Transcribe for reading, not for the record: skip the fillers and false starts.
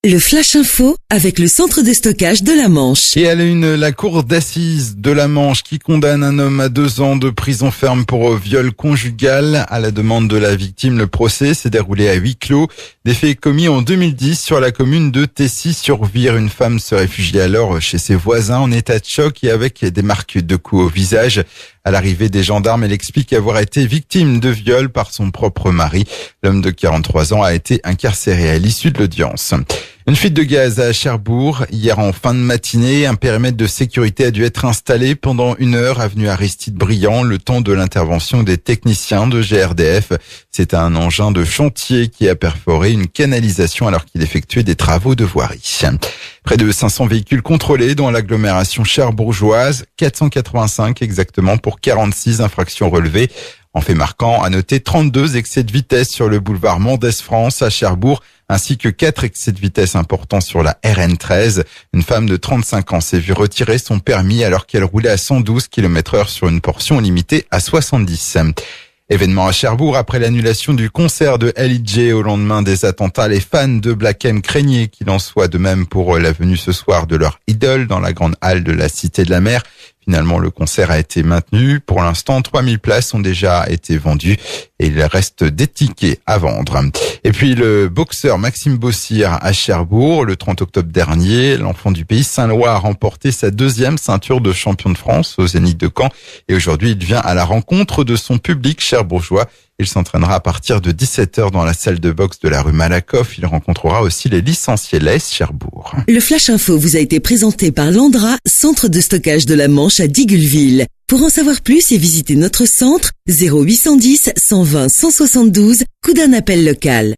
Le Flash Info avec le centre de stockage de la Manche. Et à la une, la cour d'assises de la Manche qui condamne un homme à 2 ans de prison ferme pour viol conjugal. À la demande de la victime, le procès s'est déroulé à huis clos. Des faits commis en 2010 sur la commune de Tessy-sur-Vire. Une femme se réfugiait alors chez ses voisins en état de choc et avec des marques de coups au visage. À l'arrivée des gendarmes, elle explique avoir été victime de viol par son propre mari. L'homme de 43 ans a été incarcéré à l'issue de l'audience. Une fuite de gaz à Cherbourg. Hier en fin de matinée, un périmètre de sécurité a dû être installé pendant 1 heure avenue Aristide-Briand, le temps de l'intervention des techniciens de GRDF. C'est un engin de chantier qui a perforé une canalisation alors qu'il effectuait des travaux de voirie. Près de 500 véhicules contrôlés dans l'agglomération cherbourgeoise, 485 exactement pour 46 infractions relevées. En fait marquant, à noter 32 excès de vitesse sur le boulevard Mendès-France à Cherbourg, ainsi que 4 excès de vitesse importants sur la RN13. Une femme de 35 ans s'est vue retirer son permis alors qu'elle roulait à 112 km/h sur une portion limitée à 70. Événement à Cherbourg après l'annulation du concert de L.I.J. au lendemain des attentats. Les fans de Black M craignaient qu'il en soit de même pour la venue ce soir de leur idole dans la grande halle de la Cité de la Mer. Finalement, le concert a été maintenu. Pour l'instant, 3000 places ont déjà été vendues et il reste des tickets à vendre. Et puis, le boxeur Maxime Bossir à Cherbourg, le 30 octobre dernier, l'enfant du pays Saint-Lois a remporté sa 2e ceinture de champion de France au Zénith de Caen. Et aujourd'hui, il vient à la rencontre de son public cherbourgeois. Il s'entraînera à partir de 17h dans la salle de boxe de la rue Malakoff. Il rencontrera aussi les licenciés l'AS Cherbourg. Le Flash Info vous a été présenté par Landra, centre de stockage de la Manche à Digguleville. Pour en savoir plus et visiter notre centre, 0810 120 172, coup d'un appel local.